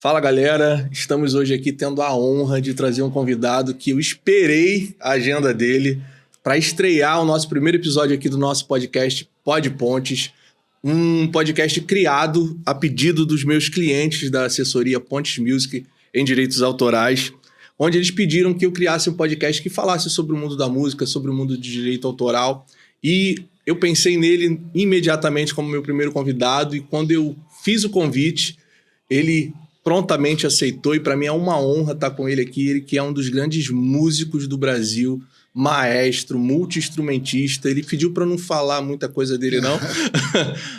Fala galera, estamos hoje aqui tendo a honra de trazer um convidado que eu esperei a agenda dele para estrear o nosso primeiro episódio aqui do nosso podcast Pod Pontes, um podcast criado a pedido dos meus clientes da assessoria Pontes Music em direitos autorais, onde eles pediram que eu criasse um podcast que falasse sobre o mundo da música, sobre o mundo de direito autoral, e eu pensei nele imediatamente como meu primeiro convidado, e quando eu fiz o convite, ele prontamente aceitou, e para mim é uma honra estar com ele aqui. Ele que é um dos grandes músicos do Brasil, maestro, multi-instrumentista. Ele pediu para não falar muita coisa dele não,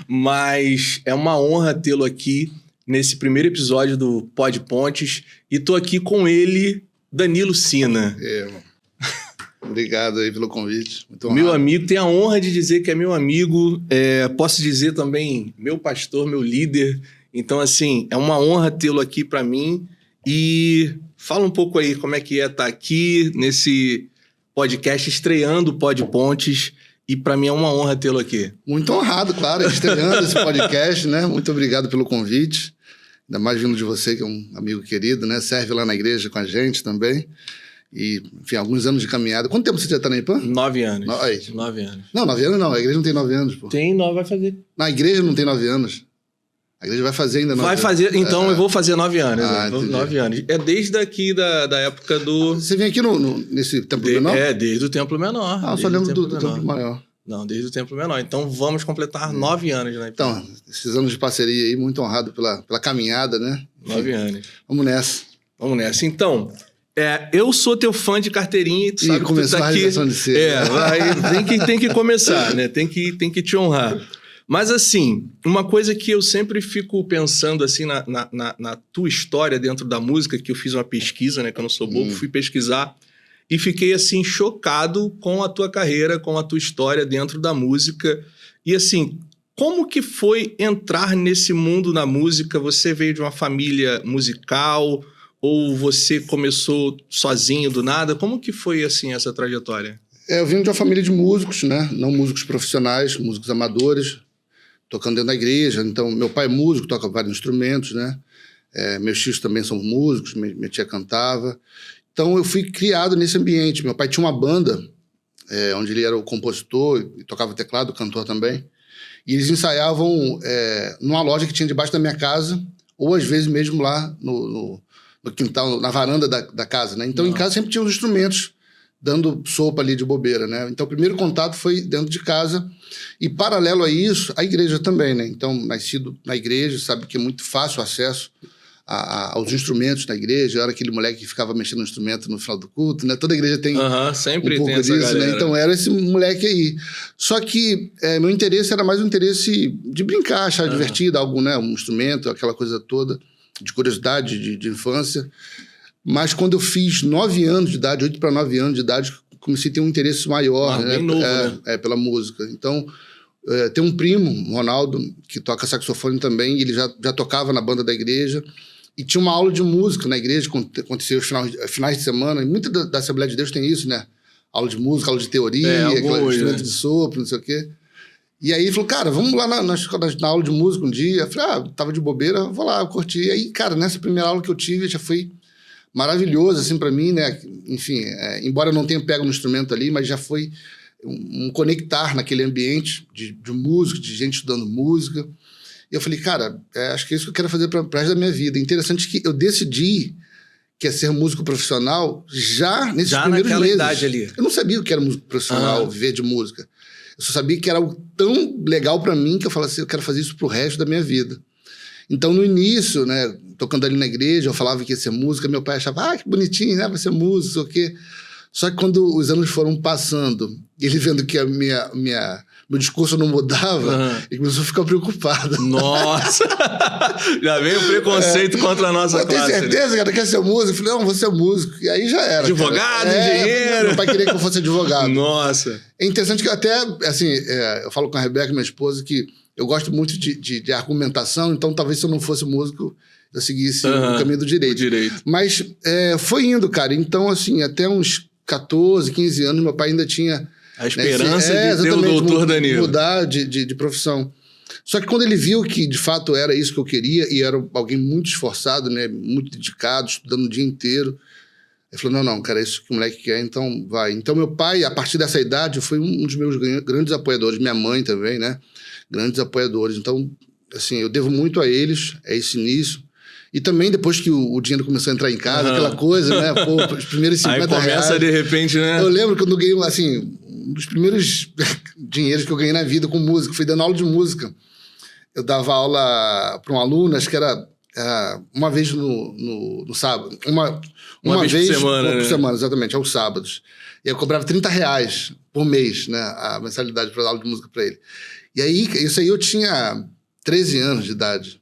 mas é uma honra tê-lo aqui nesse primeiro episódio do Pod Pontes, e tô aqui com ele, Danilo Sina. Obrigado aí pelo convite. Muito honrado. Meu amigo, tenho a honra de dizer que é meu amigo, posso dizer também meu pastor, meu líder. Então, assim, é uma honra tê-lo aqui para mim. E fala um pouco aí como é que é estar aqui nesse podcast, estreando o Pod Pontes. E para mim é uma honra tê-lo aqui. Muito honrado, claro, estreando esse podcast, né? Muito obrigado pelo convite. Ainda mais vindo de você, que é um amigo querido, né? Serve lá na igreja com a gente também. E, enfim, alguns anos de caminhada. Quanto tempo você já está na IPAM? 9 anos. 9 anos. Não, 9 anos não. A igreja não tem 9 anos, pô. Tem 9, vai fazer. Na igreja não tem 9 anos. A igreja vai fazer ainda 9 anos. Vai fazer, então eu vou fazer 9 anos. Ah, 9 anos. É desde aqui da época do... Você vem aqui nesse Templo Menor? É, desde o Templo Menor. Ah, eu só lembro do Templo Maior. Não, desde o Templo Menor. Então vamos completar 9 anos, né? Então, esses anos de parceria aí, muito honrado pela caminhada, né? 9 anos. Vamos nessa. Vamos nessa. Então, eu sou teu fã de carteirinha e tu sabe que tu tá aqui. De ser, tem que começar, né? Tem que te honrar. Mas assim, uma coisa que eu sempre fico pensando assim na tua história dentro da música, que eu fiz uma pesquisa, né? Que eu não sou bobo, fui pesquisar e fiquei assim chocado com a tua carreira, com a tua história dentro da música. E assim, como que foi entrar nesse mundo na música? Você veio de uma família musical ou você começou sozinho do nada? Como que foi assim essa trajetória? Eu vim de uma família de músicos, né? Não músicos profissionais, músicos amadores, tocando dentro da igreja. Então, meu pai é músico, toca vários instrumentos, né? Meus tios também são músicos, minha tia cantava. Então, eu fui criado nesse ambiente. Meu pai tinha uma banda, onde ele era o compositor, e tocava teclado, cantor também. E eles ensaiavam numa loja que tinha debaixo da minha casa, ou às vezes mesmo lá no quintal, na varanda da casa, né? Então, em casa sempre tinha os instrumentos dando sopa ali de bobeira, né? Então, o primeiro contato foi dentro de casa. E, paralelo a isso, a igreja também, né? Então, nascido na igreja, sabe que é muito fácil o acesso aos instrumentos da igreja. Eu era aquele moleque que ficava mexendo no instrumento no final do culto, né? Toda igreja tem sempre um pouco tem essa disso, galera, né? Então, era esse moleque aí. Só que meu interesse era mais um interesse de brincar, achar divertido, algo, né? Um instrumento, aquela coisa toda, de curiosidade, de infância. Mas quando eu fiz 9 anos de idade, 8 para 9 anos de idade, comecei a ter um interesse maior, né? Bem novo, né? Pela música. Então, tem um primo, Ronaldo, que toca saxofone também, e ele já tocava na banda da igreja, e tinha uma aula de música na igreja, acontecia os finais de semana, e muita da Assembleia de Deus tem isso, né? Aula de música, aula de teoria, instrumento de sopro, não sei o quê. E aí ele falou, cara, vamos lá na aula de música um dia. Eu falei, tava de bobeira, vou lá, eu curti. E aí, cara, nessa primeira aula que eu tive, já foi maravilhoso, assim, para mim, né? Enfim, embora eu não tenha pego no instrumento ali, mas já foi um conectar naquele ambiente de música, de gente estudando música. E eu falei, cara, acho que é isso que eu quero fazer para o resto da minha vida. Interessante que eu decidi que ia ser músico profissional já nesses primeiros meses. Idade ali. Eu não sabia o que era músico profissional, viver de música. Eu só sabia que era algo tão legal para mim que eu falei assim, eu quero fazer isso pro resto da minha vida. Então, no início, né, tocando ali na igreja, eu falava que ia ser música, meu pai achava, que bonitinho, né, vai ser música, sei o quê. Só que quando os anos foram passando, ele vendo que meu discurso não mudava, ele começou a ficar preocupado. Nossa! Já veio o preconceito contra a nossa classe. Tem certeza, cara, quer ser músico? Eu falei, não, vou ser músico. E aí já era. Advogado, engenheiro. Meu pai queria que eu fosse advogado. Nossa! É interessante que até, assim, eu falo com a Rebeca, minha esposa, que eu gosto muito de argumentação, então talvez se eu não fosse músico, eu seguisse o caminho do direito. Mas foi indo, cara. Então, assim, até uns 14, 15 anos, meu pai ainda tinha a esperança de ter o doutor Danilo. Mudar de profissão. Só que quando ele viu que, de fato, era isso que eu queria, e era alguém muito esforçado, né? Muito dedicado, estudando o dia inteiro, ele falou, não, cara, é isso que o moleque quer, então vai. Então, meu pai, a partir dessa idade, foi um dos meus grandes apoiadores. Minha mãe também, né? Grandes apoiadores. Então, assim, eu devo muito a eles, é esse início. E também depois que o dinheiro começou a entrar em casa, aquela coisa, né? Pô, os primeiros 50 reais. Aí começa de repente, né? Eu lembro que eu ganhei, assim, um dos primeiros dinheiros que eu ganhei na vida com música, foi dando aula de música. Eu dava aula para um aluno, acho que era uma vez no sábado. Uma vez por semana, por semana, exatamente, aos sábados. E eu cobrava R$30 por mês, né? A mensalidade para dar aula de música para ele. E aí, isso aí eu tinha 13 anos de idade.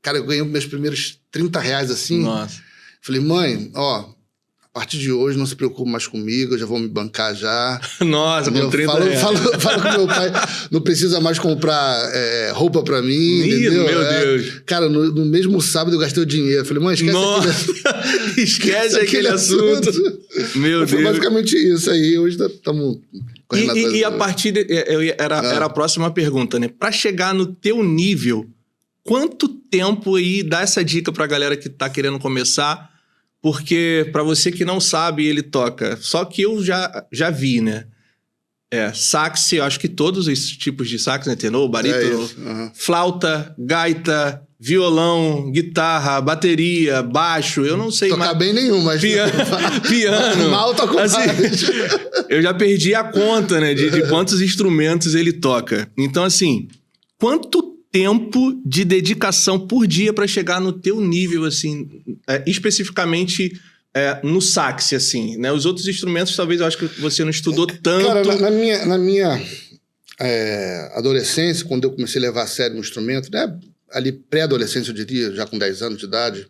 Cara, eu ganhei meus primeiros R$30 assim. Nossa. Falei, mãe, ó, a partir de hoje não se preocupe mais comigo, eu já vou me bancar já. Nossa, com 30 reais. Falo com meu pai, não precisa mais comprar roupa pra mim, entendeu? Meu Deus. Cara, no mesmo sábado eu gastei o dinheiro. Falei, mãe, esquece aquele assunto. Meu Deus. Foi basicamente isso aí, hoje estamos... E a partir era a próxima pergunta, né? Pra chegar no teu nível, quanto tempo aí, dá essa dica pra galera que tá querendo começar, porque pra você que não sabe, ele toca, só que eu já vi, né? Sax, eu acho que todos esses tipos de sax, né? Tenor, barítono, flauta, gaita, violão, guitarra, bateria, baixo, eu não sei tocar bem nenhum, mas... Piano. Mal toco assim, eu já perdi a conta, né? De quantos instrumentos ele toca. Então, assim, quanto tempo de dedicação por dia para chegar no teu nível, assim, especificamente no sax, assim, né? Os outros instrumentos, talvez, eu acho que você não estudou tanto. Cara, na minha adolescência, quando eu comecei a levar a sério um instrumento, né? Ali pré-adolescência, eu diria, já com 10 anos de idade,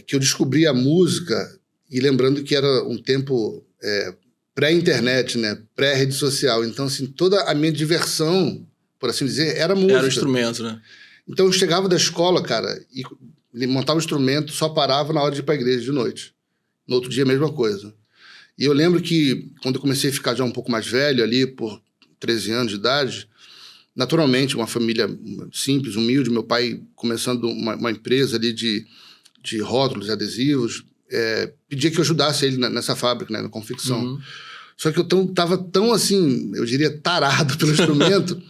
que eu descobri a música, e lembrando que era um tempo pré-internet, né? Pré-rede social. Então, assim, toda a minha diversão, por assim dizer, era música. Era o instrumento, né? Então, eu chegava da escola, cara, e montava o instrumento, só parava na hora de ir para a igreja de noite. No outro dia, a mesma coisa. E eu lembro que, quando eu comecei a ficar já um pouco mais velho, ali por 13 anos de idade, naturalmente, uma família simples, humilde, meu pai começando uma empresa ali de rótulos e adesivos, pedia que eu ajudasse ele nessa fábrica, né, na confecção. Uhum. Só que eu estava tão, assim, eu diria, tarado pelo instrumento,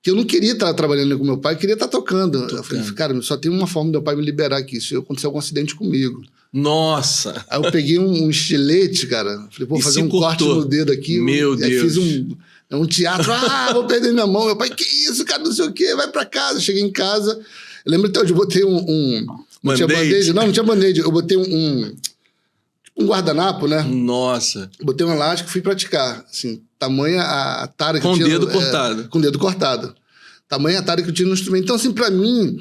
que eu não queria estar trabalhando com meu pai, eu queria estar tocando. Eu falei, cara, só tem uma forma do meu pai me liberar aqui, se acontecer algum acidente comigo. Nossa! Aí eu peguei um estilete, cara, falei, vou fazer um corte no dedo aqui. Meu Deus! Aí fiz um teatro, vou perder minha mão. Meu pai, que isso, cara, não sei o quê, vai pra casa. Cheguei em casa, eu lembro até onde eu botei não tinha band-aid. Não tinha band-aid, eu botei um guardanapo, né? Nossa! Botei um elástico e fui praticar, assim, tamanha a tara que eu tinha... Com o dedo cortado. Com o dedo cortado. Tamanha a tara que eu tinha no instrumento. Então, assim, pra mim,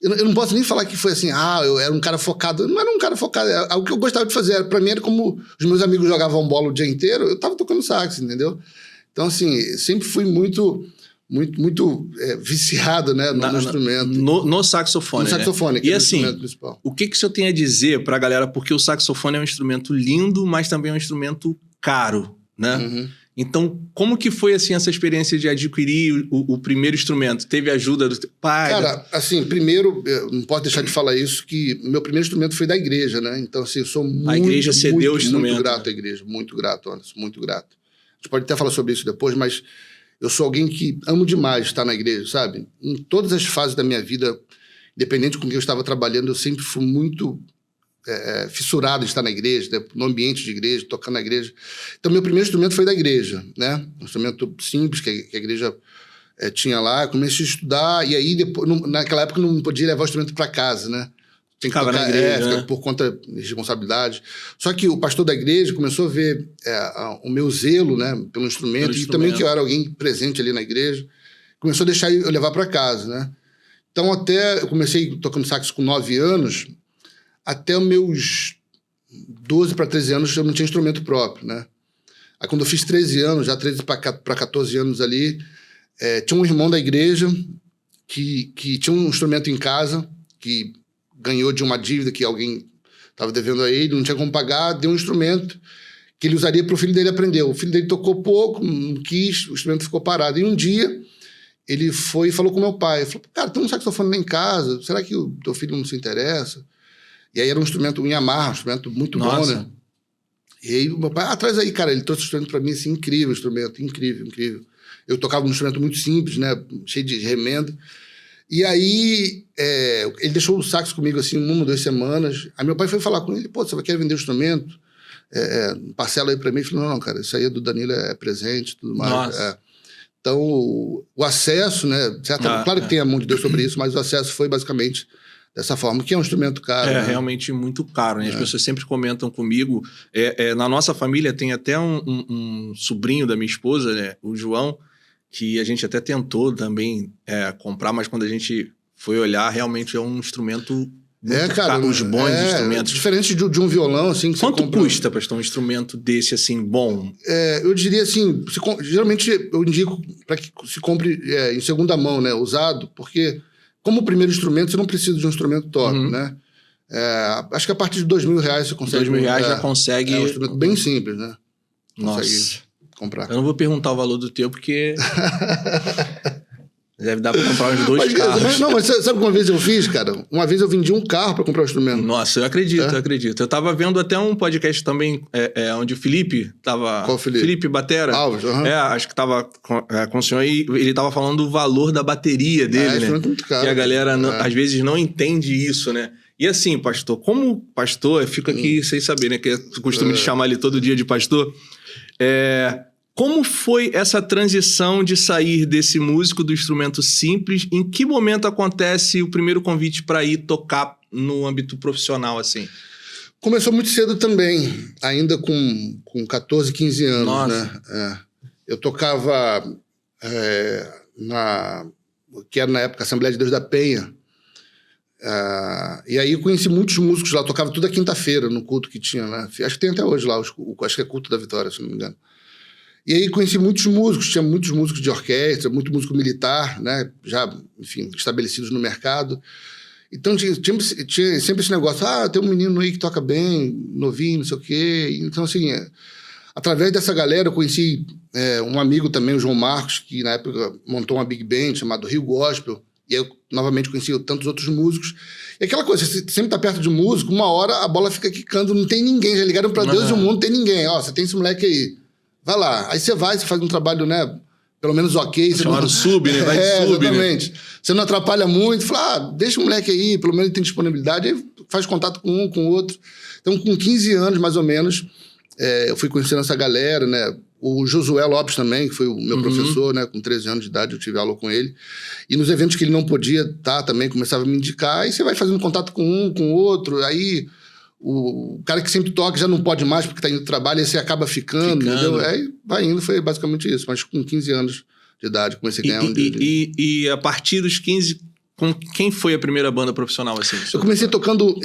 eu não posso nem falar que foi assim, eu era um cara focado. Eu não era um cara focado, o que eu gostava de fazer. Pra mim era como os meus amigos jogavam bola o dia inteiro, eu tava tocando sax, entendeu? Então, assim, sempre fui muito viciado, né, no instrumento. No saxofone, no saxofone, que e é o assim, instrumento principal. O que o senhor tem a dizer pra galera? Porque o saxofone é um instrumento lindo, mas também é um instrumento caro, né? Uhum. Então, como que foi, assim, essa experiência de adquirir o primeiro instrumento? Teve ajuda do teu pai? Cara, assim, primeiro, eu não posso deixar de falar isso, que meu primeiro instrumento foi da igreja, né? Então, assim, eu sou a igreja cedeu o instrumento. Muito grato à igreja, muito grato, Anderson, muito grato. A gente pode até falar sobre isso depois, mas eu sou alguém que amo demais estar na igreja, sabe? Em todas as fases da minha vida, independente com quem eu estava trabalhando, eu sempre fui muito fissurado de estar na igreja, né? No ambiente de igreja, tocando na igreja. Então, meu primeiro instrumento foi da igreja, né? Um instrumento simples que a igreja tinha lá. Eu comecei a estudar e aí, depois, naquela época, não podia levar o instrumento para casa, né? Tinha que tocar, na igreja, né? Por conta de responsabilidade. Só que o pastor da igreja começou a ver o meu zelo, né, pelo instrumento, e também que eu era alguém presente ali na igreja, começou a deixar eu levar para casa, né? Então, até eu comecei tocando sax com 9 anos, até os meus 12 para 13 anos eu não tinha instrumento próprio, né? Aí, quando eu fiz 13 anos, já 13 para 14 anos ali, tinha um irmão da igreja que tinha um instrumento em casa, que ganhou de uma dívida que alguém estava devendo a ele, não tinha como pagar, deu um instrumento que ele usaria para o filho dele aprender. O filho dele tocou pouco, não quis, o instrumento ficou parado. E um dia ele foi e falou com meu pai. Falou, cara, tem um saxofone lá em casa, será que o teu filho não se interessa? E aí era um instrumento, um Yamaha, um instrumento muito bom, né? E aí o meu pai, traz aí, cara, ele trouxe um instrumento pra mim, assim, incrível, instrumento, incrível. Eu tocava um instrumento muito simples, né, cheio de remenda. E aí ele deixou o sax comigo, assim, 1 ou 2 semanas. Aí meu pai foi falar com ele, pô, você quer vender o instrumento? Parcela aí pra mim. Ele falou, não, cara, isso aí é do Danilo, é presente, tudo mais. Então, o acesso, né, claro que tem a mão de Deus sobre isso, mas o acesso foi basicamente dessa forma, que é um instrumento caro. É, né? realmente muito caro, né? As pessoas sempre comentam comigo. Na nossa família tem até um sobrinho da minha esposa, né? O João, que a gente até tentou também comprar, mas quando a gente foi olhar, realmente é um instrumento muito caro, uns bons instrumentos. Diferente de um violão, assim... Que quanto custa para ter um instrumento desse, assim, bom? Eu diria assim, geralmente eu indico para que se compre em segunda mão, né? Usado, porque... Como primeiro instrumento, você não precisa de um instrumento top, né? Acho que a partir de R$2.000 você consegue... R$2.000 já consegue... É um instrumento bem simples, né? Nossa. Comprar. Eu não vou perguntar o valor do teu, porque... Deve dar pra comprar uns 2 carros. Mas sabe uma vez eu fiz, cara? Uma vez eu vendi um carro pra comprar o instrumento. Nossa, eu acredito. Eu tava vendo até um podcast também, onde o Felipe tava... Qual Felipe? Felipe Batera. Alves, acho que tava com o senhor e ele tava falando do valor da bateria dele, né? Muito caro. Que a galera, às vezes, não entende isso, né? E assim, pastor, como pastor, eu fico aqui sem saber, né? Que é costume de chamar ele todo dia de pastor. Como foi essa transição de sair desse músico do instrumento simples? Em que momento acontece o primeiro convite para ir tocar no âmbito profissional, assim? Começou muito cedo também, ainda com 14, 15 anos, Nossa. né? Eu tocava que era na época a Assembleia de Deus da Penha. E aí eu conheci muitos músicos lá, eu tocava toda quinta-feira no culto que tinha lá. Acho que tem até hoje lá, acho que é Culto da Vitória, se não me engano. E aí conheci muitos músicos, tinha muitos músicos de orquestra, muito músico militar, né? Já, enfim, estabelecidos no mercado. Então tinha sempre esse negócio, tem um menino aí que toca bem, novinho, não sei o quê. Então, assim, através dessa galera eu conheci um amigo também, o João Marcos, que na época montou uma big band chamada Rio Gospel. E aí eu novamente conheci tantos outros músicos. E aquela coisa, você sempre tá perto de músico, uma hora a bola fica quicando, não tem ninguém. Já ligaram pra Deus e o mundo, não tem ninguém. Você tem esse moleque aí. Vai lá. Aí você faz um trabalho, né? Pelo menos ok. Chamaram sub, né? Vai de sub, exatamente. Né? Você não atrapalha muito. Fala, deixa o moleque aí, pelo menos ele tem disponibilidade. Aí faz contato com um, com o outro. Então, com 15 anos, mais ou menos, eu fui conhecendo essa galera, né? O Josué Lopes também, que foi o meu professor, né? Com 13 anos de idade, eu tive aula com ele. E nos eventos que ele não podia estar também, começava a me indicar. Aí você vai fazendo contato com um, com o outro. Aí... O cara que sempre toca já não pode mais porque está indo do trabalho, aí você acaba ficando. Entendeu? Aí vai indo, foi basicamente isso. Mas com 15 anos de idade comecei a ganhar E a partir dos 15, com quem foi a primeira banda profissional? Assim, eu comecei tocando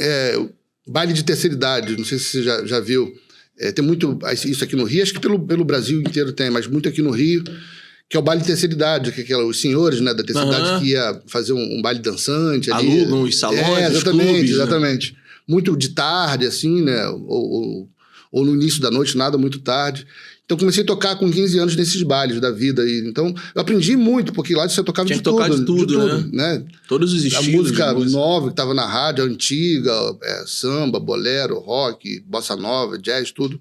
baile de terceira idade, não sei se você já viu. Tem muito isso aqui no Rio, acho que pelo Brasil inteiro tem, mas muito aqui no Rio, que é o baile de terceira idade, que é os senhores, né, da terceira idade que ia fazer um baile dançante. Alugam os salões, os clubes, exatamente. Né? Muito de tarde, assim, né? Ou no início da noite, nada muito tarde. Então, comecei a tocar com 15 anos nesses bailes da vida. Então, eu aprendi muito, porque lá você tocava de tudo, né? Todos os estilos. A música nova que estava na rádio, antiga, samba, bolero, rock, bossa nova, jazz, tudo.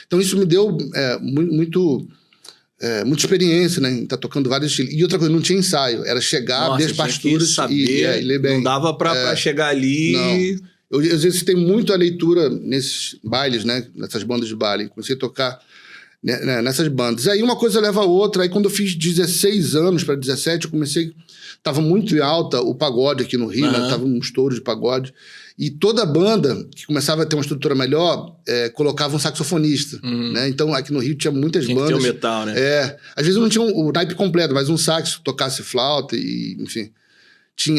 Então, isso me deu muita experiência, né? Em estar tocando vários estilos. E outra coisa, não tinha ensaio. Era chegar, abrir as partituras e ler bem. Não dava pra chegar ali... Não. Eu exercitei muito a leitura nesses bailes, né? Nessas bandas de baile. Comecei a tocar nessas bandas. Aí uma coisa leva a outra. Aí quando eu fiz 16 anos para 17, eu comecei... Tava muito em alta o pagode aqui no Rio, né? Tava um estouro de pagode. E toda banda que começava a ter uma estrutura melhor, colocava um saxofonista, né? Então aqui no Rio tinha muitas bandas. Tinha o metal, né? Às vezes não tinha o naipe completo, mas um sax tocasse flauta e, enfim...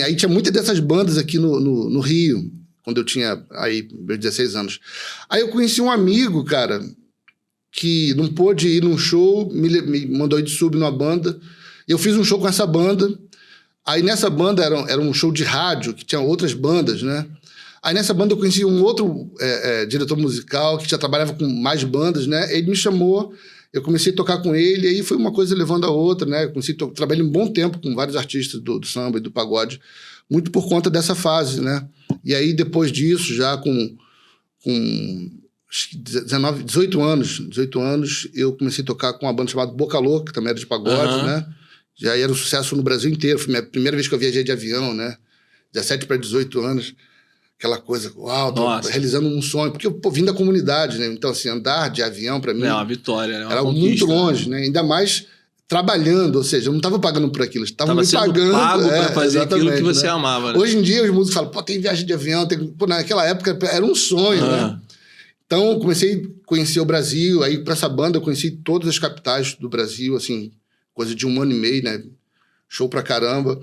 Aí tinha muitas dessas bandas aqui no Rio, quando eu tinha aí meus 16 anos. Aí eu conheci um amigo, cara, que não pôde ir num show, me mandou ir de sub numa banda. Eu fiz um show com essa banda. Aí nessa banda era um show de rádio, que tinha outras bandas, né? Aí nessa banda eu conheci um outro diretor musical, que já trabalhava com mais bandas, né? Ele me chamou, eu comecei a tocar com ele, e aí foi uma coisa levando a outra, né? Eu trabalhei um bom tempo com vários artistas do samba e do pagode, muito por conta dessa fase, né? E aí, depois disso, já com 18 anos, eu comecei a tocar com uma banda chamada Boca Louca, que também era de pagode, né? Já era um sucesso no Brasil inteiro, foi a minha primeira vez que eu viajei de avião, né? 17 para 18 anos, aquela coisa, uau, tô realizando um sonho, porque eu vim da comunidade, né? Então, assim, andar de avião para mim... É uma vitória, né? Era muito longe, né? Ainda mais trabalhando, ou seja, eu não estava pagando por aquilo, estavam me pagando. Pago para fazer aquilo que você amava, né? Hoje em dia os músicos falam, pô, tem viagem de avião, naquela época era um sonho, né? Então eu comecei a conhecer o Brasil, aí para essa banda eu conheci todas as capitais do Brasil, assim, coisa de 1 ano e meio, né? Show pra caramba.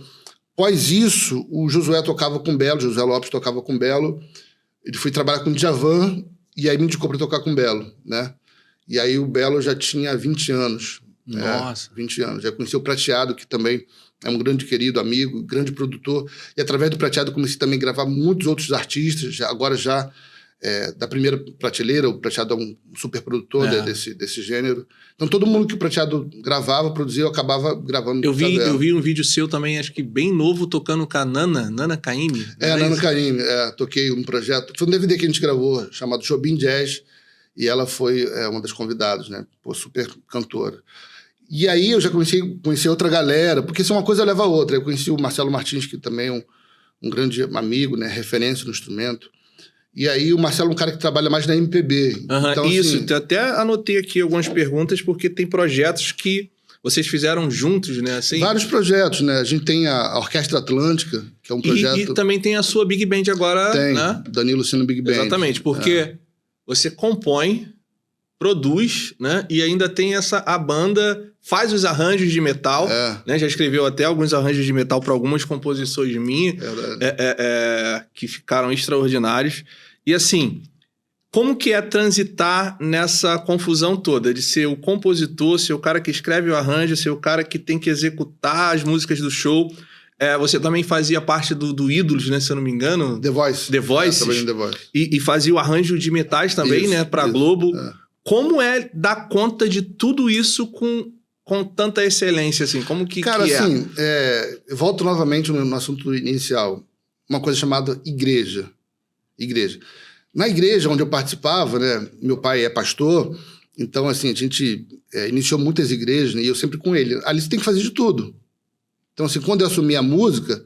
Após isso, o Josué tocava com o Belo, Josué Lopes tocava com o Belo, ele foi trabalhar com o Djavan e aí me indicou para tocar com o Belo, né? E aí o Belo já tinha 20 anos. Nossa. 20 anos. Já conheci o Prateado, que também é um grande querido amigo, grande produtor. E através do Prateado comecei também a gravar muitos outros artistas. Agora já da primeira prateleira, o Prateado é um super produtor desse gênero. Então todo mundo que o Prateado gravava, produzia, eu acabava gravando. Eu vi um vídeo seu também, acho que bem novo, tocando com a Nana Caymmi. Nana Caymmi. Toquei um projeto. Foi um DVD que a gente gravou, chamado Jobim Jazz. E ela foi uma das convidadas, né? Pô, super cantora. E aí eu já comecei a conhecer outra galera, porque se uma coisa leva a outra. Eu conheci o Marcelo Martins, que também é um grande amigo, né? Referência no instrumento. E aí o Marcelo é um cara que trabalha mais na MPB. Então, isso, assim, até anotei aqui algumas perguntas, porque tem projetos que vocês fizeram juntos, né? Assim, vários projetos, né? A gente tem a Orquestra Atlântica, que é um projeto... E também tem a sua Big Band agora, tem, né? Danilo Lucino Big Band. Exatamente, porque você compõe, produz, né? E ainda tem a banda faz os arranjos de metal, né? Já escreveu até alguns arranjos de metal para algumas composições minhas, que ficaram extraordinários. E assim, como que é transitar nessa confusão toda de ser o compositor, ser o cara que escreve o arranjo, ser o cara que tem que executar as músicas do show? Você também fazia parte do Ídolos, né? Se eu não me engano. The Voice. The Voice. E fazia o arranjo de metais também, né? Pra Globo. Como é dar conta de tudo isso com tanta excelência, assim? Como que Cara, que assim, eu volto novamente no assunto inicial. Uma coisa chamada igreja. Na igreja onde eu participava, né? Meu pai é pastor, então, assim, a gente iniciou muitas igrejas, né? E eu sempre com ele. Ali você tem que fazer de tudo. Então, assim, quando eu assumi a música,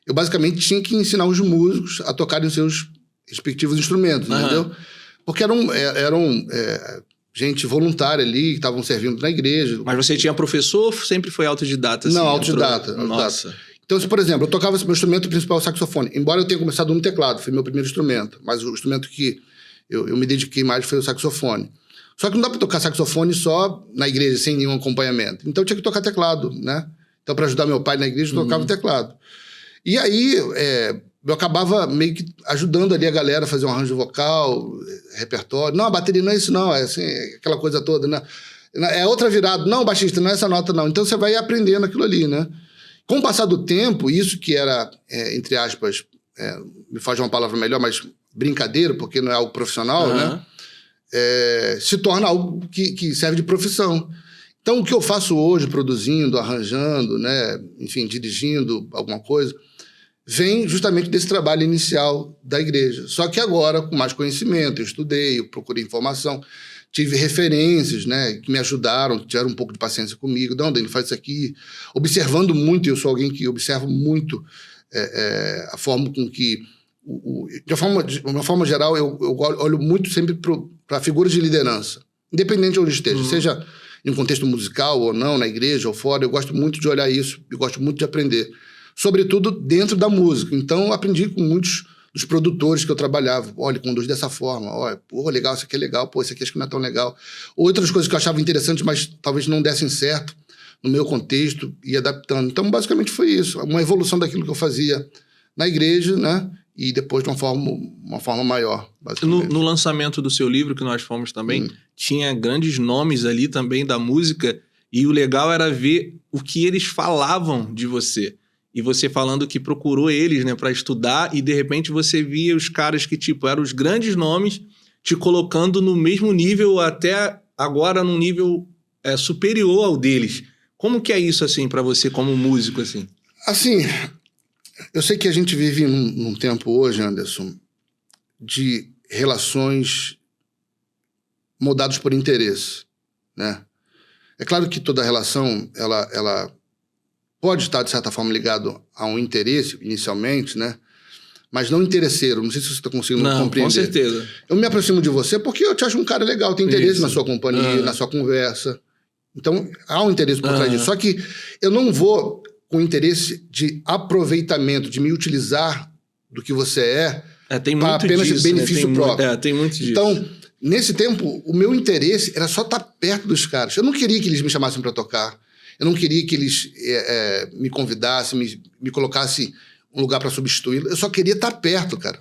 eu basicamente tinha que ensinar os músicos a tocarem os seus respectivos instrumentos, entendeu? Porque eram gente voluntária ali, que estavam servindo na igreja. Mas você tinha professor ou sempre foi autodidata? Assim, não, autodidata. Nossa. Então, por exemplo, eu tocava meu instrumento principal, o saxofone. Embora eu tenha começado no teclado, foi meu primeiro instrumento. Mas o instrumento que eu me dediquei mais foi o saxofone. Só que não dá para tocar saxofone só na igreja, sem nenhum acompanhamento. Então eu tinha que tocar teclado, né? Então, para ajudar meu pai na igreja, eu tocava o teclado. E aí, eu acabava meio que ajudando ali a galera a fazer um arranjo vocal, repertório. Não, a bateria não é isso, não. É assim, aquela coisa toda, né? É outra virada. Não, baixista, não é essa nota, não. Então, você vai aprendendo aquilo ali, né? Com o passar do tempo, isso que era, entre aspas, me faz uma palavra melhor, mas brincadeira, porque não é algo profissional, né? Se torna algo que serve de profissão. Então, o que eu faço hoje, produzindo, arranjando, né, enfim, dirigindo alguma coisa, vem justamente desse trabalho inicial da igreja. Só que agora, com mais conhecimento, eu estudei, eu procurei informação, tive referências, né, que me ajudaram, que tiveram um pouco de paciência comigo. Não, Danilo, faz isso aqui. Observando muito, eu sou alguém que observo muito a forma com que... de uma forma geral, eu olho muito sempre para figuras de liderança, independente de onde esteja, seja em um contexto musical ou não, na igreja ou fora. Eu gosto muito de olhar isso, eu gosto muito de aprender. Sobretudo dentro da música. Então, eu aprendi com muitos dos produtores que eu trabalhava. Olha, conduz dessa forma. Olha, pô, legal, isso aqui é legal. Pô, isso aqui acho que não é tão legal. Outras coisas que eu achava interessantes, mas talvez não dessem certo no meu contexto, e adaptando. Então, basicamente foi isso. Uma evolução daquilo que eu fazia na igreja, né? E depois de uma forma maior, basicamente. No lançamento do seu livro, que nós fomos também, tinha grandes nomes ali também da música, e o legal era ver o que eles falavam de você. E você falando que procurou eles, né, para estudar, e de repente você via os caras que, tipo, eram os grandes nomes, te colocando no mesmo nível, até agora num nível superior ao deles. Como que é isso, assim, pra você como músico, assim? Assim, eu sei que a gente vive num tempo hoje, Anderson, de relações moldadas por interesse, né? É claro que toda relação, ela pode estar, de certa forma, ligado a um interesse, inicialmente, né? Mas não interesseiro. Não sei se você está conseguindo compreender. Com certeza. Eu me aproximo de você porque eu te acho um cara legal, tem interesse na sua companhia, na sua conversa. Então, há um interesse por trás disso. Só que eu não vou com interesse de aproveitamento, de me utilizar do que você tem para muito apenas disso, benefício próprio. Tem muito disso. Então, nesse tempo, o meu interesse era só estar perto dos caras. Eu não queria que eles me chamassem para tocar. Eu não queria que eles me convidassem, me colocassem um lugar para substituí-lo. Eu só queria estar perto, cara.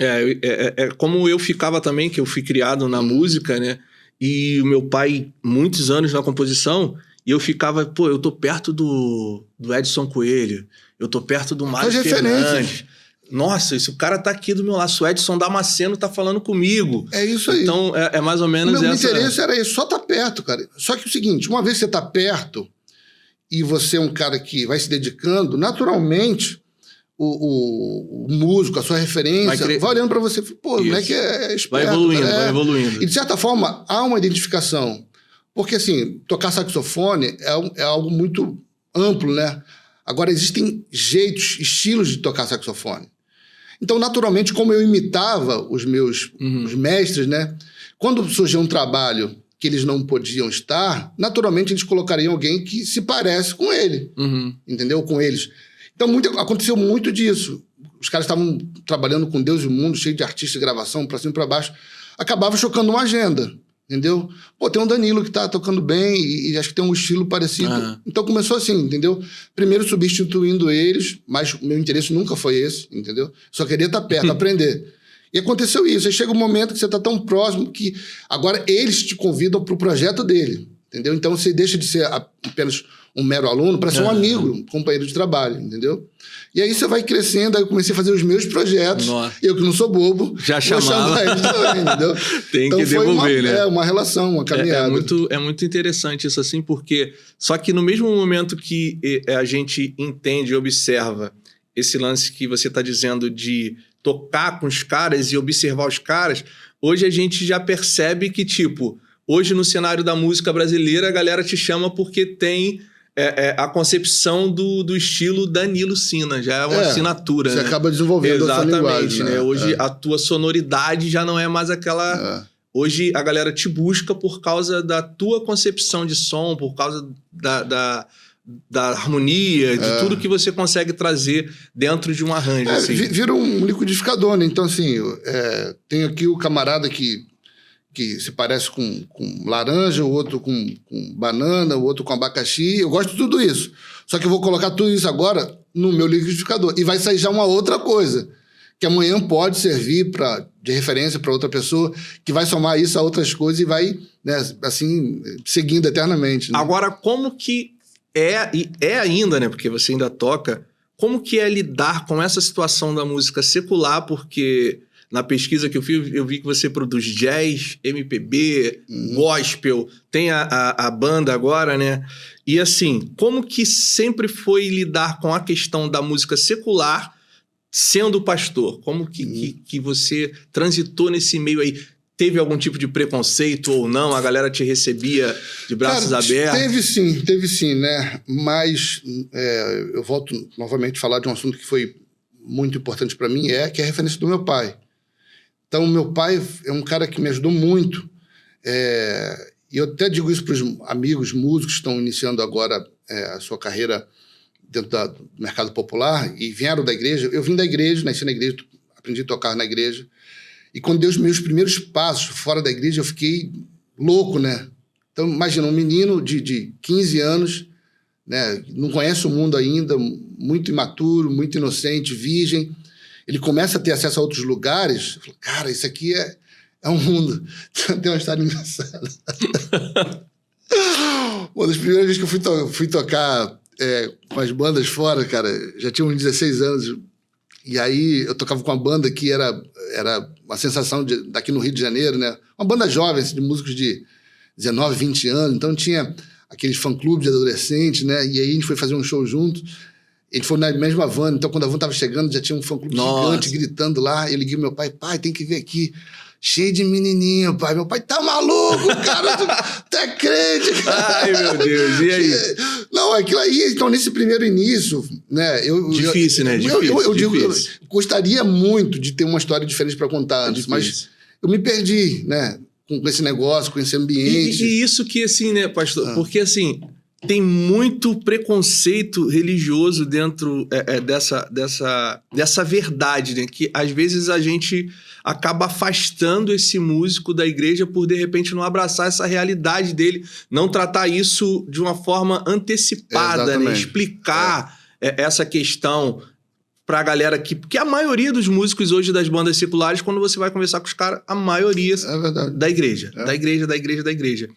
Como eu ficava também, que eu fui criado na música, né? E o meu pai, muitos anos na composição, e eu ficava, eu tô perto do Edson Coelho, eu tô perto do Mário Fernandes. Nossa, esse cara tá aqui do meu lado, o Edson Damasceno tá falando comigo. É isso aí. Então, é mais ou menos essa... O meu interesse era isso, só estar perto, cara. Só que o seguinte, uma vez que você tá perto e você é um cara que vai se dedicando, naturalmente... O músico, a sua referência, vai olhando para você, pô, não é que é esperto. Vai evoluindo. E, de certa forma, há uma identificação. Porque, assim, tocar saxofone é algo muito amplo, né? Agora, existem jeitos, estilos de tocar saxofone. Então, naturalmente, como eu imitava os meus os mestres, né? Quando surgia um trabalho que eles não podiam estar, naturalmente, eles colocariam alguém que se parece com ele, entendeu? Com eles. Então, aconteceu muito disso. Os caras estavam trabalhando com Deus e o mundo, cheio de artistas de gravação, pra cima e pra baixo. Acabava chocando uma agenda, entendeu? Pô, tem um Danilo que tá tocando bem e acho que tem um estilo parecido. Então, começou assim, entendeu? Primeiro substituindo eles, mas o meu interesse nunca foi esse, entendeu? Só queria estar perto, aprender. E aconteceu isso. Aí chega um momento que você tá tão próximo que agora eles te convidam pro projeto dele, entendeu? Então, você deixa de ser apenas... um mero aluno, para ser um amigo, um companheiro de trabalho, entendeu? E aí você vai crescendo, aí eu comecei a fazer os meus projetos, eu que não sou bobo, já chamava eles também, entendeu? Tem então que devolver, né? Uma relação, uma caminhada. É muito interessante isso assim, porque só que no mesmo momento que a gente entende e observa esse lance que você está dizendo de tocar com os caras e observar os caras, hoje a gente já percebe que, tipo, hoje no cenário da música brasileira a galera te chama porque tem... a concepção do estilo Danilo Sina, já é uma assinatura. Você acaba desenvolvendo essa linguagem, né? Hoje a tua sonoridade já não é mais aquela... Hoje a galera te busca por causa da tua concepção de som, por causa da harmonia, de tudo que você consegue trazer dentro de um arranjo. Assim. Vira um liquidificador, né? Então, assim, tem aqui o camarada que se parece com laranja, o outro com banana, o outro com abacaxi. Eu gosto de tudo isso. Só que eu vou colocar tudo isso agora no meu liquidificador. E vai sair já uma outra coisa, que amanhã pode servir de referência para outra pessoa, que vai somar isso a outras coisas e vai, né, assim, seguindo eternamente. Né? Agora, como que ainda, né, porque você ainda toca, como que é lidar com essa situação da música secular, porque... Na pesquisa que eu fiz, eu vi que você produz jazz, MPB, gospel, tem a banda agora, né? E assim, como que sempre foi lidar com a questão da música secular sendo pastor? Como que você transitou nesse meio aí? Teve algum tipo de preconceito ou não? A galera te recebia de braços abertos? Teve sim, né? Mas eu volto novamente a falar de um assunto que foi muito importante para mim, que é a referência do meu pai. Então, meu pai é um cara que me ajudou muito. E eu até digo isso para os amigos músicos que estão iniciando agora a sua carreira dentro do mercado popular e vieram da igreja. Eu vim da igreja, nasci na igreja, aprendi a tocar na igreja. E quando dei os meus primeiros passos fora da igreja, eu fiquei louco, né? Então, imagina, um menino de 15 anos, né, não conhece o mundo ainda, muito imaturo, muito inocente, virgem. Ele começa a ter acesso a outros lugares. Eu falo, cara, isso aqui é um mundo. Tem uma história engraçada. Uma das primeiras vezes que eu fui tocar com as bandas fora, cara, já tinha uns 16 anos. E aí eu tocava com uma banda que era uma sensação daqui no Rio de Janeiro, né? Uma banda jovem, assim, de músicos de 19, 20 anos. Então tinha aqueles fã-clubes de adolescente, né? E aí a gente foi fazer um show junto. Ele foi na mesma van, então quando a van tava chegando, já tinha um fã-clube gigante gritando lá. Eu liguei pro meu pai, tem que ver aqui. Cheio de menininho, pai. Meu pai, tá maluco, cara? Tu é crente, cara. Ai, meu Deus, e aí? Não, aquilo aí, então, nesse primeiro início, né? Difícil, né? Eu digo, eu gostaria muito de ter uma história diferente para contar antes, mas eu me perdi, né? Com esse negócio, com esse ambiente. E isso que, assim, né, pastor? Porque, assim, tem muito preconceito religioso dentro dessa verdade, né? Que, às vezes, a gente acaba afastando esse músico da igreja por, de repente, não abraçar essa realidade dele, não tratar isso de uma forma antecipada, né? Explicar essa questão pra galera que... Porque a maioria dos músicos hoje das bandas seculares, quando você vai conversar com os caras, a maioria da igreja. Da igreja.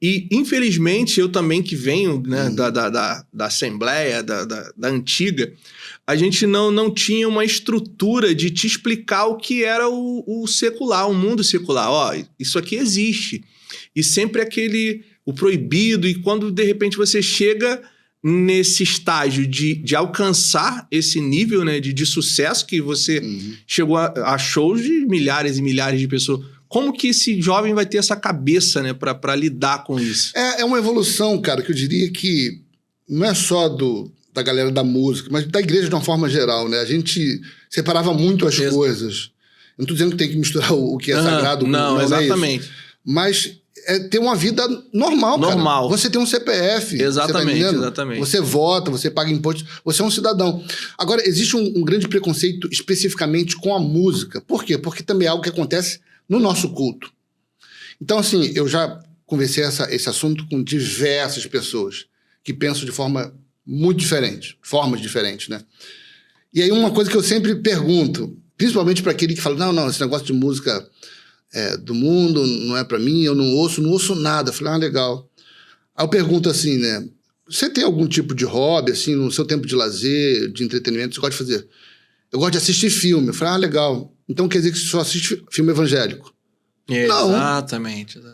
E, infelizmente, eu também que venho, né, da Assembleia, da antiga, a gente não tinha uma estrutura de te explicar o que era o secular, o mundo secular. Ó, isso aqui existe. E sempre o proibido, e quando, de repente, você chega nesse estágio de alcançar esse nível, né, de sucesso, que você chegou a shows de milhares e milhares de pessoas. Como que esse jovem vai ter essa cabeça, né, para lidar com isso? É uma evolução, cara, que eu diria que não é só da galera da música, mas da igreja de uma forma geral, né? A gente separava muito as coisas. Eu não tô dizendo que tem que misturar o que é sagrado com não, exatamente. É isso. Mas ter uma vida normal, cara. Você tem um CPF. Exatamente, você tá exatamente. Você vota, você paga imposto, você é um cidadão. Agora, existe um grande preconceito especificamente com a música. Por quê? Porque também é algo que acontece no nosso culto. Então, assim, eu já conversei esse assunto com diversas pessoas que pensam de formas diferentes, né? E aí uma coisa que eu sempre pergunto, principalmente para aquele que fala, não, esse negócio de música do mundo não é para mim, eu não ouço nada. Eu falei, legal. Aí eu pergunto assim, né? Você tem algum tipo de hobby, assim, no seu tempo de lazer, de entretenimento, você gosta de fazer? Eu gosto de assistir filme. Eu falei, legal. Então quer dizer que você só assiste filme evangélico? Exatamente. Eu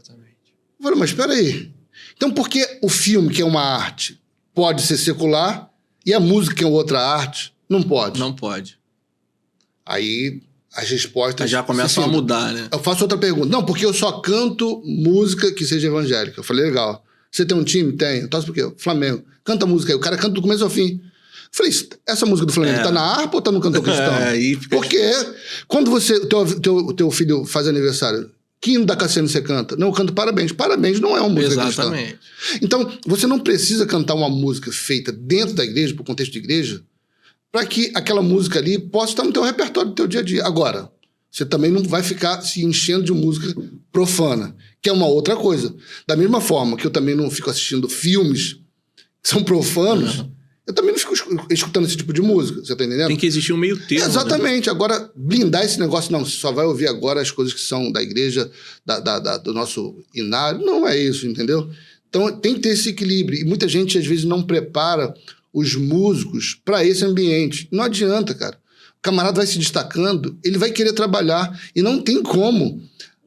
falei, mas espera aí. Então por que o filme, que é uma arte, pode ser secular e a música, que é outra arte, não pode? Não pode. Aí as respostas já começam a mudar, né? Eu faço outra pergunta. Não, porque eu só canto música que seja evangélica. Eu falei, legal. Você tem um time? Tem. Eu torço por quê? Flamengo. Canta música aí. O cara canta do começo ao fim. Eu falei, essa música do Flamengo tá na harpa ou tá no cantor cristão? Porque quando o teu filho faz aniversário, que hino da Cassiano você canta? Não, eu canto Parabéns. Parabéns não é uma música cristã. Então, você não precisa cantar uma música feita dentro da igreja, pro contexto de igreja, para que aquela música ali possa estar no teu repertório do teu dia a dia. Agora, você também não vai ficar se enchendo de música profana, que é uma outra coisa. Da mesma forma que eu também não fico assistindo filmes que são profanos, eu também não fico escutando esse tipo de música, você tá entendendo? Tem que existir um meio termo. Exatamente. Né? Agora, blindar esse negócio, não, você só vai ouvir agora as coisas que são da igreja, do nosso inário. Não é isso, entendeu? Então, tem que ter esse equilíbrio. E muita gente, às vezes, não prepara os músicos para esse ambiente. Não adianta, cara. O camarada vai se destacando, ele vai querer trabalhar. E não tem como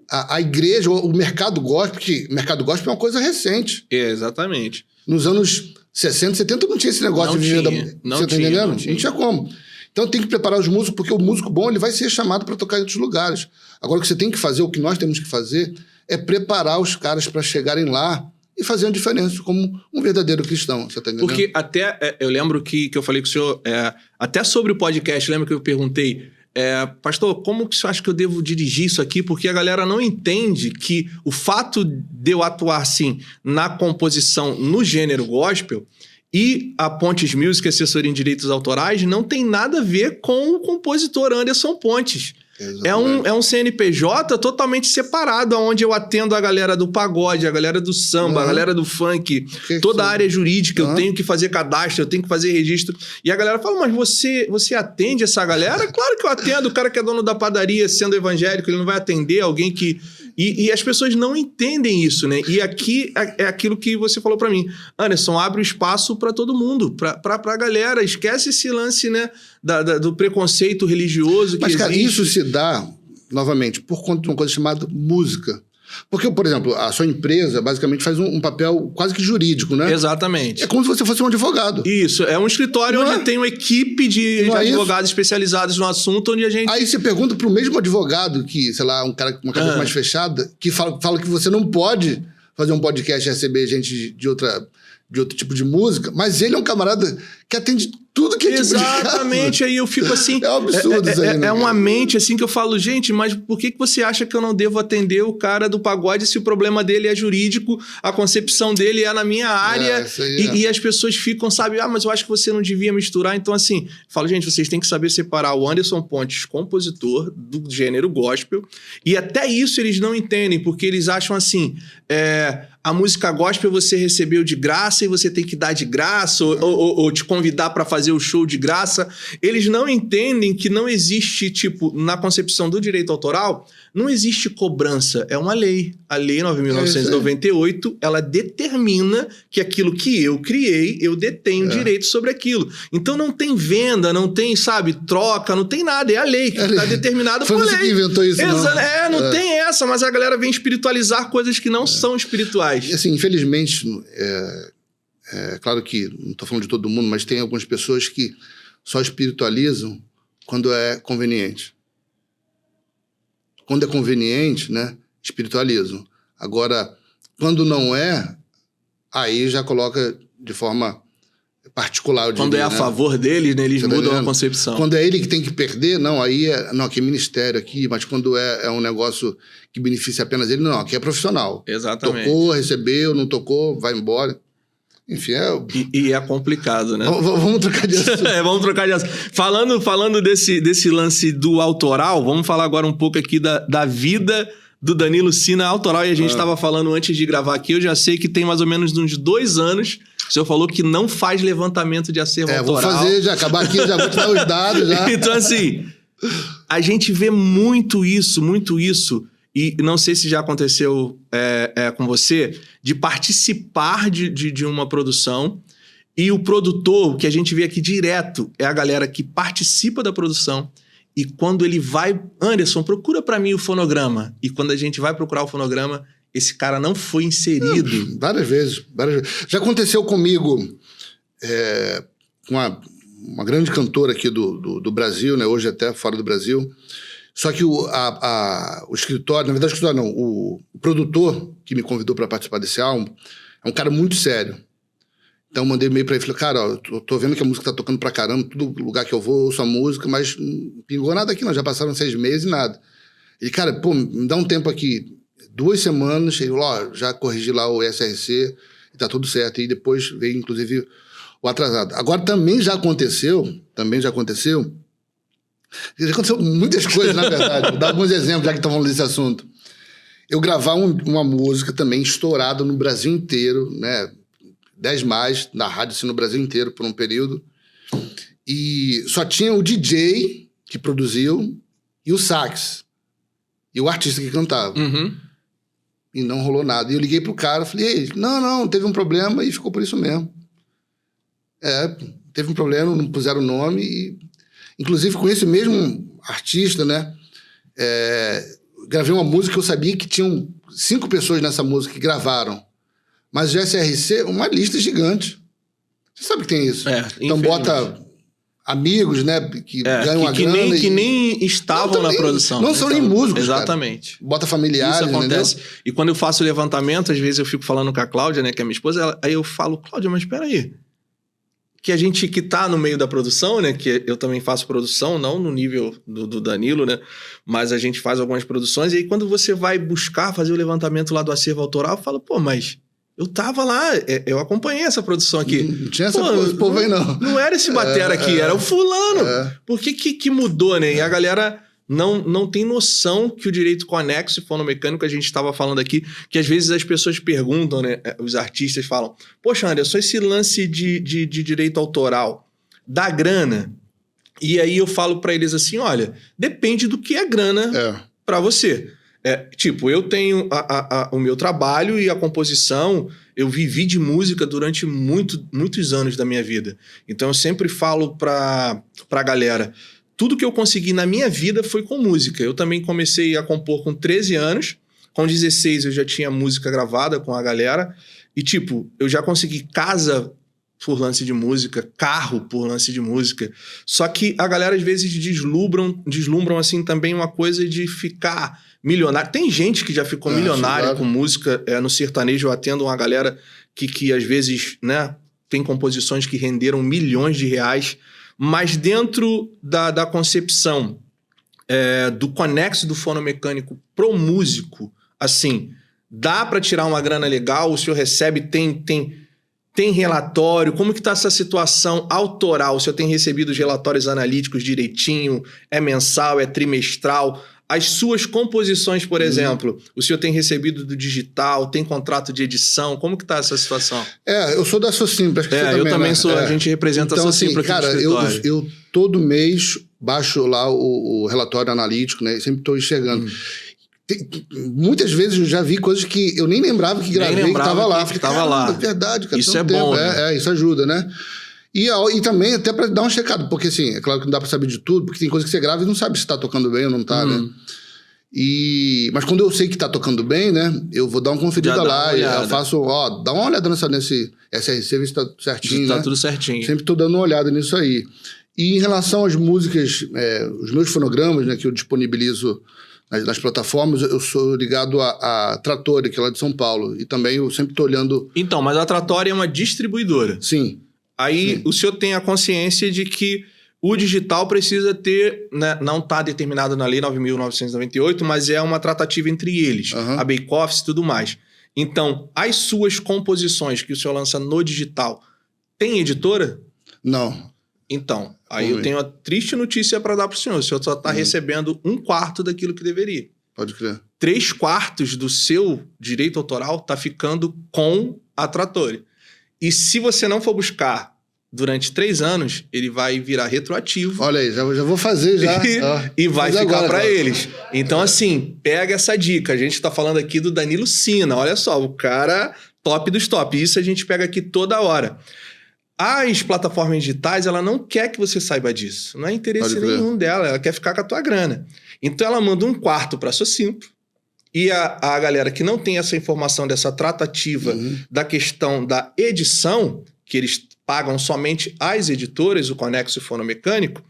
a igreja, ou o mercado gospel, porque o mercado gospel é uma coisa recente. Exatamente. Nos anos 60, 70 não tinha esse negócio de viver Não você tinha, tá entendendo? não tinha como. Então tem que preparar os músicos, porque o músico bom ele vai ser chamado para tocar em outros lugares. Agora o que você tem que fazer, o que nós temos que fazer, é preparar os caras para chegarem lá e fazer uma diferença como um verdadeiro cristão. Você tá entendendo? Porque até eu lembro que eu falei com o senhor, até sobre o podcast, lembra que eu perguntei, pastor, como que você acha que eu devo dirigir isso aqui? Porque a galera não entende que o fato de eu atuar, assim, na composição, no gênero gospel, e a Pontes Music, assessoria em direitos autorais, não tem nada a ver com o compositor Anderson Pontes. É um CNPJ totalmente separado, onde eu atendo a galera do pagode, a galera do samba, a galera do funk, toda a área jurídica, eu tenho que fazer cadastro, eu tenho que fazer registro. E a galera fala, mas você atende essa galera? Claro que eu atendo. O cara que é dono da padaria, sendo evangélico, ele não vai atender alguém que... E as pessoas não entendem isso, né? E aqui é aquilo que você falou pra mim. Anderson, abre o espaço pra todo mundo, pra galera. Esquece esse lance, né, do preconceito religioso que existe. Mas, cara, isso se dá, novamente, por conta de uma coisa chamada música. Porque, por exemplo, a sua empresa basicamente faz um papel quase que jurídico, né? Exatamente. É como se você fosse um advogado. Isso, é um escritório onde tem uma equipe de advogados especializados no assunto, onde a gente... Aí você pergunta pro mesmo advogado que, sei lá, um cara com uma cabeça mais fechada, que fala que você não pode fazer um podcast e receber gente de outro tipo de música, mas ele é um camarada que atende tudo que é tipo de caso. Exatamente, aí eu fico assim... É um absurdo isso aí, né? É uma mente assim que eu falo, gente, mas por que você acha que eu não devo atender o cara do pagode se o problema dele é jurídico, a concepção dele é na minha área, e as pessoas ficam, sabe, mas eu acho que você não devia misturar. Então, assim, eu falo, gente, vocês têm que saber separar o Anderson Pontes, compositor do gênero gospel, e até isso eles não entendem, porque eles acham assim, a música gospel você recebeu de graça e você tem que dar de graça, ou te convidar para fazer o show de graça. Eles não entendem que não existe, tipo, na concepção do direito autoral, não existe cobrança, é uma lei. A Lei 9.998, ela determina que aquilo que eu criei, eu detenho direito sobre aquilo. Então não tem venda, não tem, sabe, troca, não tem nada, é a lei que está determinada por lei. Foi você que inventou isso, não? Não tem essa, mas a galera vem espiritualizar coisas que não são espirituais. E assim, infelizmente, claro que não estou falando de todo mundo, mas tem algumas pessoas que só espiritualizam quando é conveniente. Quando é conveniente, né, espiritualizam. Agora, quando não é, aí já coloca de forma particular. Quando é a favor deles, né, eles mudam a concepção. Quando é ele que tem que perder, não, aí aqui é ministério aqui, mas quando é um negócio que beneficia apenas ele, não, aqui é profissional. Exatamente. Tocou, recebeu, não tocou, vai embora. Enfim, E é complicado, né? Vamos trocar de assunto. Vamos trocar de assunto. Falando desse lance do autoral, vamos falar agora um pouco aqui da vida do Danilo Sina autoral. E a gente estava falando antes de gravar aqui, eu já sei que tem mais ou menos uns 2 anos. O senhor falou que não faz levantamento de acervo autoral. Vou fazer, já acabar aqui, já vou te dar os dados. Já. Então, assim, a gente vê muito isso. E não sei se já aconteceu com você, de participar de uma produção e o produtor, o que a gente vê aqui direto, é a galera que participa da produção e quando ele vai... Anderson, procura pra mim o fonograma. E quando a gente vai procurar o fonograma, esse cara não foi inserido. Várias vezes. Já aconteceu comigo com uma grande cantora aqui do Brasil, né? Hoje até fora do Brasil. Só que o escritório, na verdade o escritório não, o produtor que me convidou para participar desse álbum é um cara muito sério. Então eu mandei e-mail para ele e falei, cara, ó, tô vendo que a música tá tocando pra caramba, todo lugar que eu vou, ouço a música, mas não pingou nada aqui não, já passaram 6 meses e nada. Ele, cara, pô, me dá um tempo aqui, 2 semanas, ele falou, ó, já corrigi lá o SRC e tá tudo certo. E depois veio, inclusive, o atrasado. Agora também já aconteceu muitas coisas, na verdade. Vou dar alguns exemplos, já que estão falando desse assunto. Eu gravar uma música também estourada no Brasil inteiro, né? 10 mais, na rádio, assim, no Brasil inteiro, por um período. E só tinha o DJ que produziu e o sax. E o artista que cantava. Uhum. E não rolou nada. E eu liguei pro cara, falei, não, teve um problema e ficou por isso mesmo. Teve um problema, não puseram o nome e... Inclusive, com esse mesmo artista, né? Gravei uma música que eu sabia que tinham 5 pessoas nessa música que gravaram. Mas o SRC, uma lista gigante. Você sabe que tem isso. Então bota amigos, né? Que ganham uma grana. Que nem estavam na produção. Não são nem músicos, exatamente. Cara. Bota familiares, isso acontece. Entendeu? E quando eu faço o levantamento, às vezes eu fico falando com a Cláudia, né? Que é minha esposa. Aí eu falo, Cláudia, mas espera aí. Que a gente que tá no meio da produção, né? Que eu também faço produção, não no nível do Danilo, né? Mas a gente faz algumas produções. E aí quando você vai buscar fazer o levantamento lá do acervo autoral, eu falo, pô, mas eu tava lá, eu acompanhei essa produção aqui. Não tinha esse povo aí, não. Não era esse batera aqui, era o fulano. Por que mudou, né? E a galera não tem noção que o direito conexo e fonomecânico, a gente estava falando aqui, que às vezes as pessoas perguntam, né? Os artistas falam, poxa, Anderson, esse lance de direito autoral dá grana? E aí eu falo para eles assim, olha, depende do que é grana para você. Tipo, eu tenho o meu trabalho e a composição, eu vivi de música durante muitos anos da minha vida. Então eu sempre falo pra galera, tudo que eu consegui na minha vida foi com música. Eu também comecei a compor com 13 anos, Com 16 eu já tinha música gravada com a galera. E, tipo, eu já consegui casa por lance de música, carro por lance de música. Só que a galera, às vezes, deslumbram assim, também uma coisa de ficar milionário. Tem gente que já ficou milionária com música. No sertanejo eu atendo uma galera que às vezes, né, tem composições que renderam milhões de reais. Mas dentro da concepção do conexo do fonomecânico pro músico, assim, dá para tirar uma grana legal? O senhor recebe, tem relatório? Como que tá essa situação autoral? O senhor tem recebido os relatórios analíticos direitinho? É mensal? É trimestral? As suas composições, por exemplo, o senhor tem recebido do digital? Tem contrato de edição? Como que tá essa situação? Eu sou da Socimpra. Acho que você eu também sou. A gente representa então, a Socimpra aqui cara, no escritório. eu todo mês baixo lá o relatório analítico, né? Sempre estou enxergando. Muitas vezes eu já vi coisas que eu nem lembrava que gravei, que estava lá. Que tava lá. É verdade, cara. Isso é bom, né? Isso ajuda, né? E também até para dar uma checada, porque assim, é claro que não dá para saber de tudo, porque tem coisa que você grava e não sabe se tá tocando bem ou não tá, né? Mas quando eu sei que tá tocando bem, né? Eu vou dar uma conferida lá. Eu faço, dá uma olhada nesse SRC, ver se tá certinho, tá né? tudo certinho. Sempre tô dando uma olhada nisso aí. E em relação às músicas, os meus fonogramas, né, que eu disponibilizo nas plataformas, eu sou ligado à Trattori, que é lá de São Paulo. E também eu sempre tô olhando... Então, mas a Trattori é uma distribuidora. Sim. Aí o senhor tem a consciência de que o digital precisa ter, né, não está determinado na Lei 9.998, mas é uma tratativa entre eles, a bake-off e tudo mais. Então, as suas composições que o senhor lança no digital, tem editora? Não. Então, aí eu tenho uma triste notícia para dar para o senhor só está recebendo 1/4 daquilo que deveria. Pode crer. 3/4 do seu direito autoral está ficando com a Trattori. E se você não for buscar durante 3 anos, ele vai virar retroativo. Olha aí, já vou fazer já. E vai ficar para eles. Então, assim, pega essa dica. A gente tá falando aqui do Danilo Sina. Olha só, o cara top dos top. Isso a gente pega aqui toda hora. As plataformas digitais, ela não quer que você saiba disso. Não é interesse nenhum dela. Ela quer ficar com a tua grana. Então, ela manda 1/4 para a Socimpro. E a galera que não tem essa informação dessa tratativa da questão da edição, que eles pagam somente as editoras, o Conexo Fonomecânico,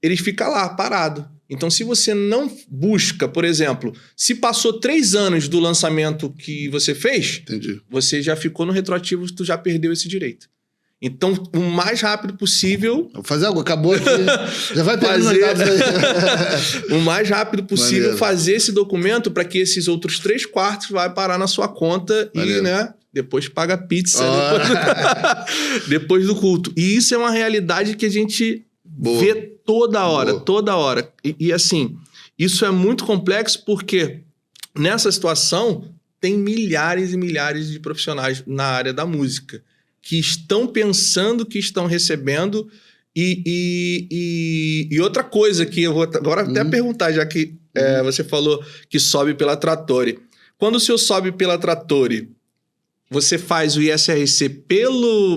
eles ficam lá, parado. Então, se você não busca, por exemplo, se passou 3 anos do lançamento que você fez, você já ficou no retroativo, tu já perdeu esse direito. Então, o mais rápido possível... Vou fazer algo, acabou aqui. Já vai perdendo os dados aí. O mais rápido possível fazer esse documento para que esses outros 3/4 vai parar na sua conta e, né, depois paga pizza depois do culto. E isso é uma realidade que a gente vê toda hora. E assim, isso é muito complexo porque nessa situação tem milhares e milhares de profissionais na área da música que estão pensando que estão recebendo e outra coisa que eu vou agora até perguntar, já que você falou que sobe pela Trattori. Quando o senhor sobe pela Trattori, você faz o ISRC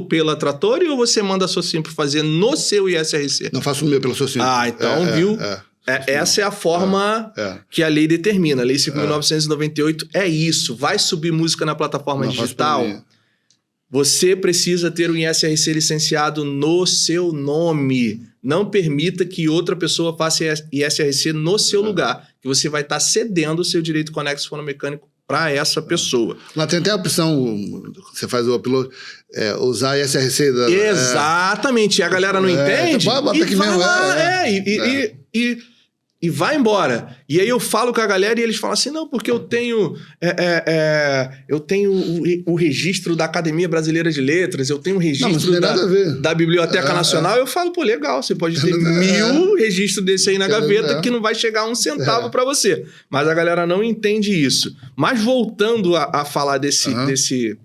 pela Trattori ou você manda a Socimpro fazer no seu ISRC? Não, faço o meu pela Socimpro. Então, viu? Essa é a forma que a lei determina. A Lei 5.998 é isso. Vai subir música na plataforma digital... Você precisa ter um ISRC licenciado no seu nome. Não permita que outra pessoa faça ISRC no seu lugar, que você vai estar cedendo o seu direito conexo fonomecânico para essa pessoa. Lá tem até a opção, você faz o upload, usar ISRC da... Exatamente, e a galera não entende. Bota aqui mesmo. E vai embora. E aí eu falo com a galera e eles falam assim, não, porque eu tenho o registro da Academia Brasileira de Letras, eu tenho o registro da Biblioteca Nacional. Eu falo, pô, legal, você pode ter 1000 registros desse aí na gaveta que não vai chegar a 1 centavo para você. Mas a galera não entende isso. Mas voltando a falar desse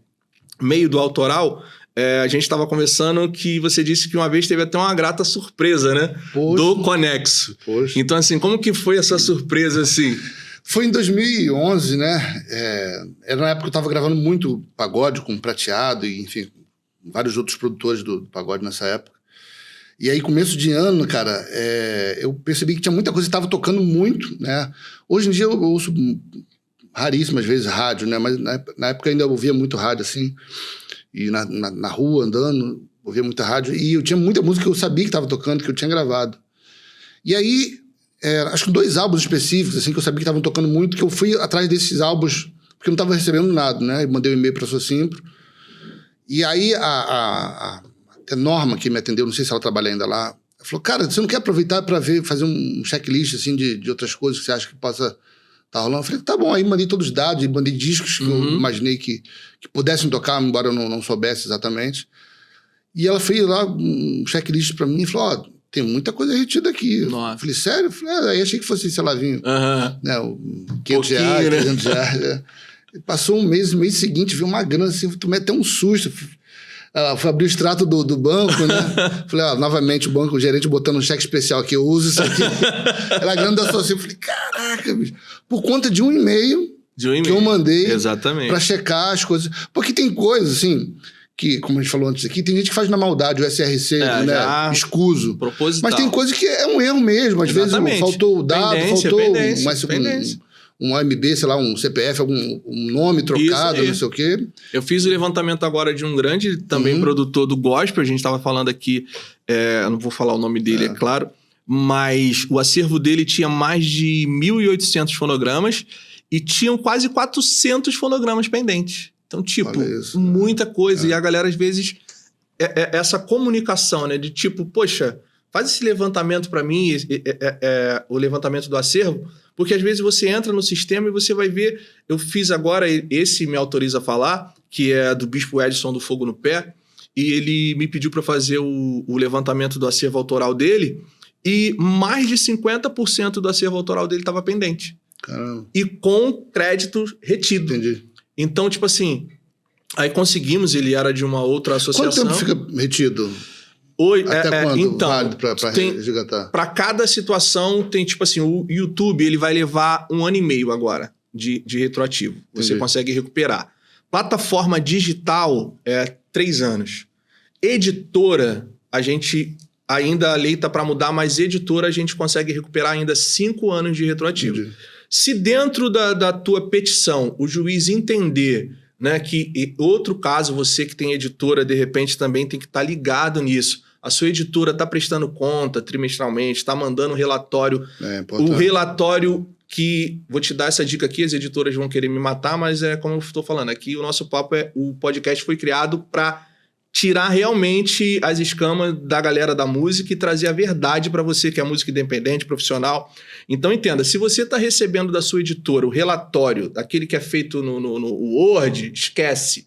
meio do autoral... a gente estava conversando que você disse que uma vez teve até uma grata surpresa, né? Do Conexo. Então, assim, como que foi essa surpresa, assim? Foi em 2011, né? Era na época que eu estava gravando muito pagode com Prateado e, enfim, vários outros produtores do pagode nessa época. E aí, começo de ano, cara, eu percebi que tinha muita coisa que estava tocando muito, né? Hoje em dia eu ouço raríssimas vezes rádio, né? Mas na época ainda eu ouvia muito rádio, assim. E na rua, andando, ouvia muita rádio. E eu tinha muita música que eu sabia que estava tocando, que eu tinha gravado. E aí, acho que 2 álbuns específicos, assim, que eu sabia que estavam tocando muito, que eu fui atrás desses álbuns, porque eu não estava recebendo nada, né? Eu mandei um e-mail para a Socimpro. E aí, a Norma, que me atendeu, não sei se ela trabalha ainda lá, ela falou, cara, você não quer aproveitar para fazer um checklist, assim, de outras coisas que você acha que possa estar rolando? Eu falei, tá bom. Aí mandei todos os dados, mandei discos que eu imaginei que pudessem tocar, embora eu não soubesse exatamente. E ela fez lá um checklist para mim e falou, ó, tem muita coisa retida aqui. Nossa. Eu falei, sério? Eu falei, aí achei que fosse, sei lá, vinho, né, R$500, né? R$300. Né? Passou um mês, no mês seguinte, vi uma grana assim, tomei até um susto. Fui abrir o extrato do banco, né? Falei, novamente o gerente botando um cheque especial aqui, eu uso isso aqui. Era a grana da Socimpro. Falei, caraca, bicho. Por conta de um e-mail que eu mandei para checar as coisas. Porque tem coisas, assim, que, como a gente falou antes aqui, tem gente que faz na maldade o SRC, né? Escuso. Proposital. Mas tem coisa que é um erro mesmo. Às vezes faltou o dado, faltou um AMB, sei lá, um CPF, um nome trocado, isso. Não sei o quê. Eu fiz o levantamento agora de um grande também produtor do gospel, a gente estava falando aqui, eu não vou falar o nome dele, é claro, mas o acervo dele tinha mais de 1.800 fonogramas e tinham quase 400 fonogramas pendentes. Então, tipo, muita coisa. E a galera, às vezes, essa comunicação, né? De tipo, poxa, faz esse levantamento para mim, o levantamento do acervo, porque às vezes você entra no sistema e você vai ver... Eu fiz agora, esse me autoriza a falar, que é do Bispo Edson do Fogo no Pé, e ele me pediu para fazer o levantamento do acervo autoral dele, e mais de 50% do acervo autoral dele estava pendente. Caramba. E com crédito retido. Entendi. Então, tipo assim, aí conseguimos, ele era de uma outra associação. Quanto tempo fica retido? Até quando? Então, válido para resgatar? Para cada situação tem, tipo assim, o YouTube ele vai levar 1 ano e meio agora de retroativo. Você Entendi. consegue recuperar. Plataforma digital 3 anos. Editora, a gente... Ainda a lei está para mudar, mas editora a gente consegue recuperar ainda 5 anos de retroativo. Entendi. Se dentro da tua petição o juiz entender, né, que outro caso, você que tem editora, de repente também tem que estar ligado nisso. A sua editora está prestando conta trimestralmente, está mandando relatório. O relatório que... Vou te dar essa dica aqui, as editoras vão querer me matar, mas é como eu estou falando. Aqui o nosso papo o podcast foi criado para tirar realmente as escamas da galera da música e trazer a verdade para você, que é música independente, profissional. Então, entenda, se você está recebendo da sua editora o relatório, aquele que é feito no Word, esquece.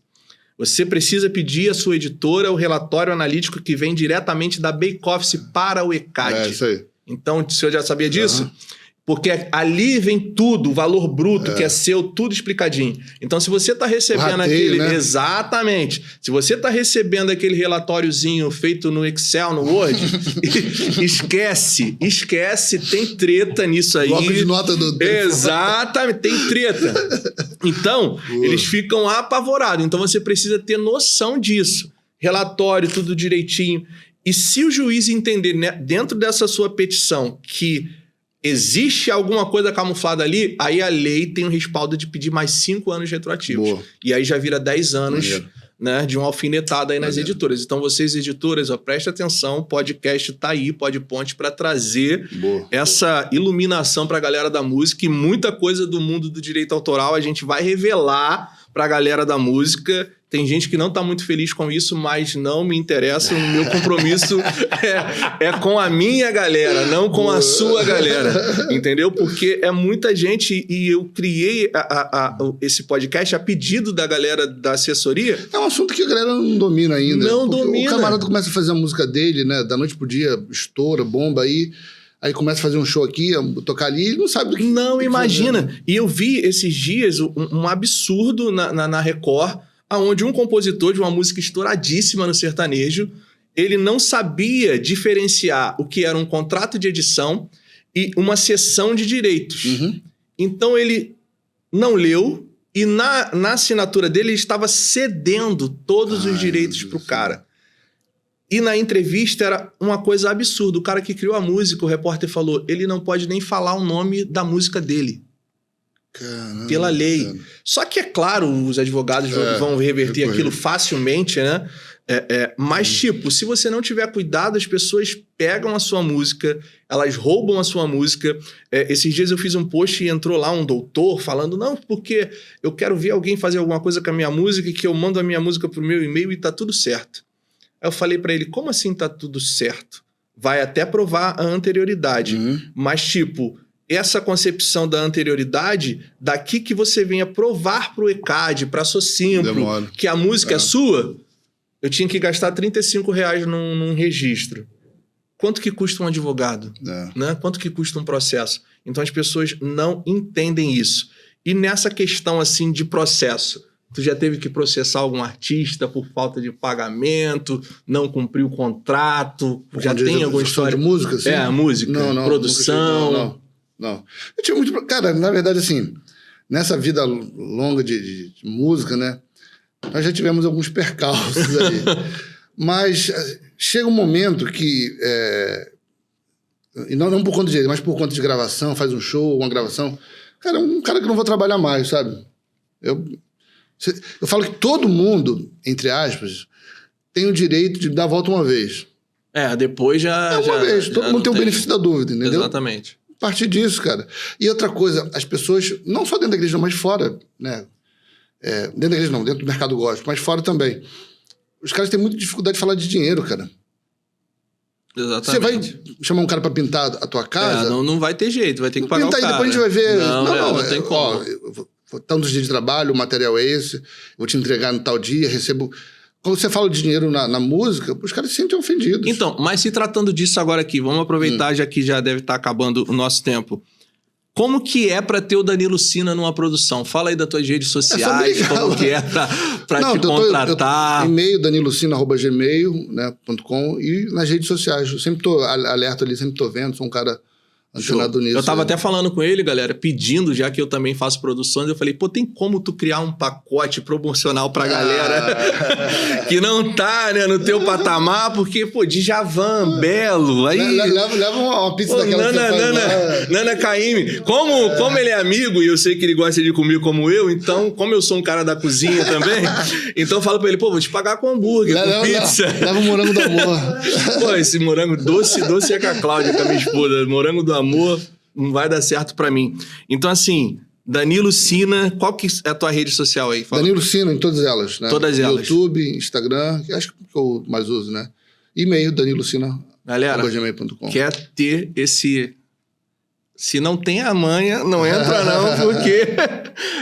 Você precisa pedir à sua editora o relatório analítico que vem diretamente da Back Office para o ECAD. Isso aí. Então, o senhor já sabia disso? Porque ali vem tudo, o valor bruto que é seu, tudo explicadinho. Então, se você está recebendo aquele... né? Exatamente. Se você está recebendo aquele relatóriozinho feito no Excel, no Word, esquece, tem treta nisso aí. Bloco de nota do... Exatamente, tem treta. Então, eles ficam apavorados. Então, você precisa ter noção disso. Relatório, tudo direitinho. E se o juiz entender, né, dentro dessa sua petição que... existe alguma coisa camuflada ali, aí a lei tem o respaldo de pedir mais 5 anos retroativos. Boa. E aí já vira 10 anos, né, de uma alfinetada aí nas editoras. Então vocês, editoras, preste atenção, o podcast tá aí, Pode Ponte, para trazer essa iluminação para a galera da música e muita coisa do mundo do direito autoral a gente vai revelar para a galera da música. Tem gente que não está muito feliz com isso, mas não me interessa. O meu compromisso é com a minha galera, não com a sua galera. Entendeu? Porque é muita gente e eu criei esse podcast a pedido da galera da assessoria. É um assunto que a galera não domina ainda. Não domina. O camarada começa a fazer a música dele, né? Da noite pro dia, estoura, bomba aí começa a fazer um show aqui, tocar ali, ele não sabe do que... Não, imagina. Fazer, né? E eu vi esses dias um absurdo na Record, onde um compositor de uma música estouradíssima no sertanejo, ele não sabia diferenciar o que era um contrato de edição e uma cessão de direitos. Então ele não leu e na assinatura dele ele estava cedendo todos os direitos pro cara. E na entrevista era uma coisa absurda. O cara que criou a música, o repórter falou, ele não pode nem falar o nome da música dele. Caramba, pela lei. cara. Só que, é claro, os advogados vão reverter aquilo facilmente, né? Mas, tipo, se você não tiver cuidado, as pessoas pegam a sua música, elas roubam a sua música. Esses dias eu fiz um post e entrou lá um doutor falando, não, porque eu quero ver alguém fazer alguma coisa com a minha música, que eu mando a minha música pro meu e-mail e tá tudo certo. Aí eu falei pra ele, como assim tá tudo certo? Vai até provar a anterioridade. Mas, tipo, essa concepção da anterioridade, daqui que você venha provar pro ECAD, pra Socimpro, que a música é sua, eu tinha que gastar R$35 num registro. Quanto que custa um advogado? Né? Quanto que custa um processo? Então as pessoas não entendem isso. E nessa questão assim de processo, tu já teve que processar algum artista por falta de pagamento, não cumpriu o contrato? Já tem alguma história? De música, assim? Música, não, produção. Não. Eu tinha muito... Cara, na verdade, assim, nessa vida longa de música, né? Nós já tivemos alguns percalços aí. Mas chega um momento que... e não por conta de jeito, mas por conta de gravação, faz um show, uma gravação. Cara, é um cara que não vou trabalhar mais, sabe? Eu falo que todo mundo, entre aspas, tem o direito de dar a volta uma vez. Depois já... Uma vez. Todo mundo tem o benefício da dúvida, entendeu? Exatamente. A partir disso, cara. E outra coisa, as pessoas, não só dentro da igreja, mas fora, né? Dentro da igreja não, dentro do mercado gospel, mas fora também. Os caras têm muita dificuldade de falar de dinheiro, cara. Exatamente. Você vai chamar um cara pra pintar a tua casa... não vai ter jeito, vai ter que pagar o cara. Pinta aí, depois a gente vai ver... Não tem como. Tantos dias de trabalho, o material é esse, vou te entregar no tal dia, recebo... Quando você fala de dinheiro na música, os caras se sentem ofendidos. Então, mas se tratando disso agora aqui, vamos aproveitar, já que já deve estar acabando o nosso tempo. Como que é pra ter o Danilo Sina numa produção? Fala aí das tuas redes sociais, como que é pra te contratar. E-mail danilocina@gmail.com e nas redes sociais. Eu sempre tô alerta ali, sempre tô vendo, sou um cara antenado nisso. Eu tava até falando com ele, galera, pedindo, já que eu também faço produções, eu falei, pô, tem como tu criar um pacote promocional pra galera que não tá, né, no teu patamar, porque, pô, Djavan, Belo, aí... Leva uma pizza daquela Nana Caymmi. Como ele é amigo e eu sei que ele gosta de comer como eu, então, como eu sou um cara da cozinha também, então eu falo pra ele, pô, vou te pagar com hambúrguer, com pizza. Leva o morango do amor. Pô, esse morango doce é com a Cláudia, com a minha esposa, morango do amor não vai dar certo pra mim. Então, assim, Danilo Sina, qual que é a tua rede social aí? Fala. Danilo Sina, em todas elas, né? Todas elas. YouTube, Instagram, que acho que eu mais uso, né? E-mail, danilocina@gmail.com. Galera, quer ter esse... Se não tem a manha, não entra não, porque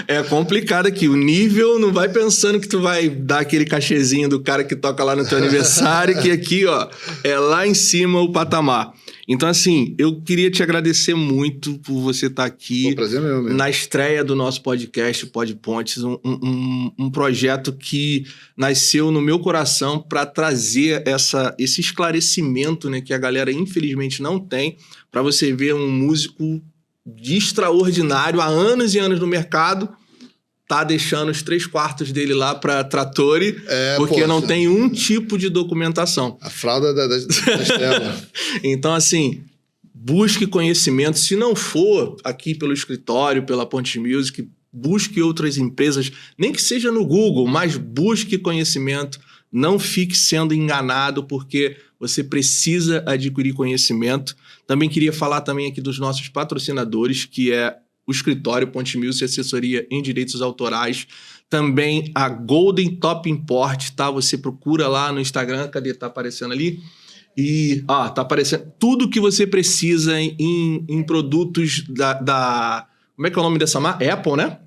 é complicado aqui. O nível, não vai pensando que tu vai dar aquele cachezinho do cara que toca lá no teu aniversário, que aqui, ó, é lá em cima o patamar. Então, assim, eu queria te agradecer muito por você estar aqui. Prazer mesmo. Na estreia do nosso podcast, Pod Pontes, um projeto que nasceu no meu coração para trazer esse esclarecimento, né, que a galera infelizmente não tem, para você ver um músico de extraordinário, há anos e anos no mercado, tá deixando os 3/4 dele lá pra Trattori, porque não tem um tipo de documentação. A fralda da Estela. Então, assim, busque conhecimento. Se não for aqui pelo escritório, pela Pontes Music, busque outras empresas, nem que seja no Google, mas busque conhecimento. Não fique sendo enganado, porque você precisa adquirir conhecimento. Também queria falar também aqui dos nossos patrocinadores, que é o escritório Pontes Music, assessoria em direitos autorais. Também a Golden Top Import, tá? Você procura lá no Instagram, cadê? Tá aparecendo ali? E, tá aparecendo tudo que você precisa em produtos da... Como é que é o nome dessa marca? Apple, né?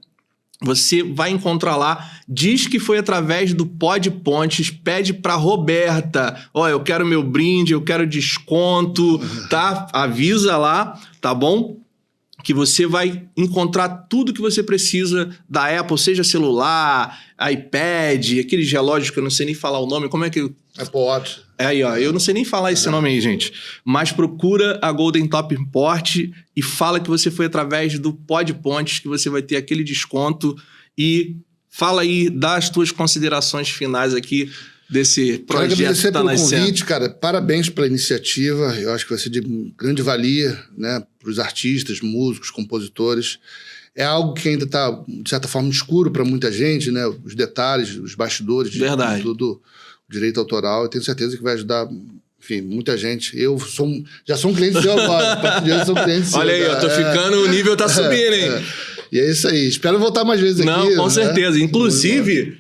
Você vai encontrar lá, diz que foi através do Pod Pontes, pede pra Roberta, eu quero meu brinde, eu quero desconto, tá? Avisa lá, tá bom? Que você vai encontrar tudo que você precisa da Apple, seja celular, iPad, aqueles relógios que eu não sei nem falar o nome, como é que... Apple Watch. Aí, ó, eu não sei nem falar esse nome aí, gente. Mas procura a Golden Top Import e fala que você foi através do Pod Pontes, que você vai ter aquele desconto. E fala aí, dá as tuas considerações finais aqui desse projeto que está nascendo. Pelo convite, cara. Parabéns pela iniciativa. Eu acho que vai ser de grande valia, né, para os artistas, músicos, compositores. é algo que ainda está, de certa forma, escuro para muita gente, né? Os detalhes, os bastidores de tudo, o direito autoral. Eu tenho certeza que vai ajudar, enfim, muita gente. Já sou um cliente seu agora. A partir de hoje eu sou um cliente seu. Olha aí, eu tô ficando, o nível tá subindo, hein? E é isso aí. Espero voltar mais vezes aqui. Não, com certeza. Inclusive,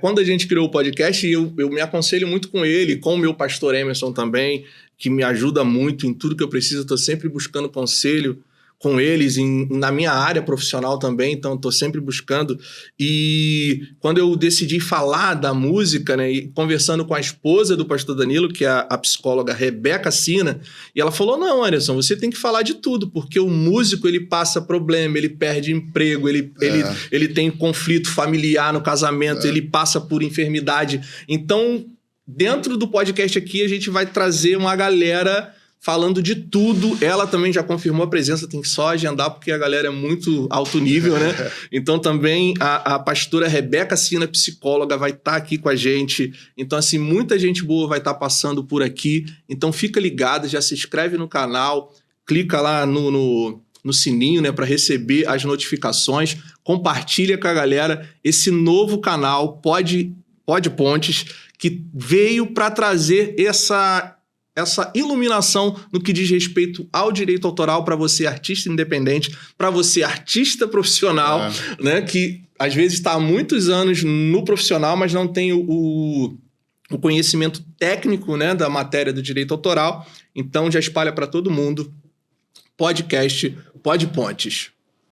quando a gente criou o podcast, eu me aconselho muito com ele, com o meu pastor Emerson também, que me ajuda muito em tudo que eu preciso. Eu tô sempre buscando conselho com eles na minha área profissional também, então estou sempre buscando. E quando eu decidi falar da música, né, e conversando com a esposa do pastor Danilo, que é a psicóloga Rebeca Sina, e ela falou, não, Anderson, você tem que falar de tudo, porque o músico, ele passa problema, ele perde emprego, ele tem conflito familiar no casamento, ele passa por enfermidade. Então, dentro do podcast aqui, a gente vai trazer uma galera falando de tudo. Ela também já confirmou a presença, tem que só agendar, porque a galera é muito alto nível, né? Então também a pastora Rebeca Sina, psicóloga, vai estar aqui com a gente. Então assim, muita gente boa vai estar passando por aqui. Então fica ligado, já se inscreve no canal, clica lá no sininho, né, para receber as notificações. Compartilha com a galera esse novo canal, Pode Pontes, que veio para trazer essa iluminação no que diz respeito ao direito autoral para você, artista independente, para você, artista profissional, né, que às vezes está há muitos anos no profissional, mas não tem o conhecimento técnico, né, da matéria do direito autoral. Então já espalha para todo mundo. Podcast Pode Pontes.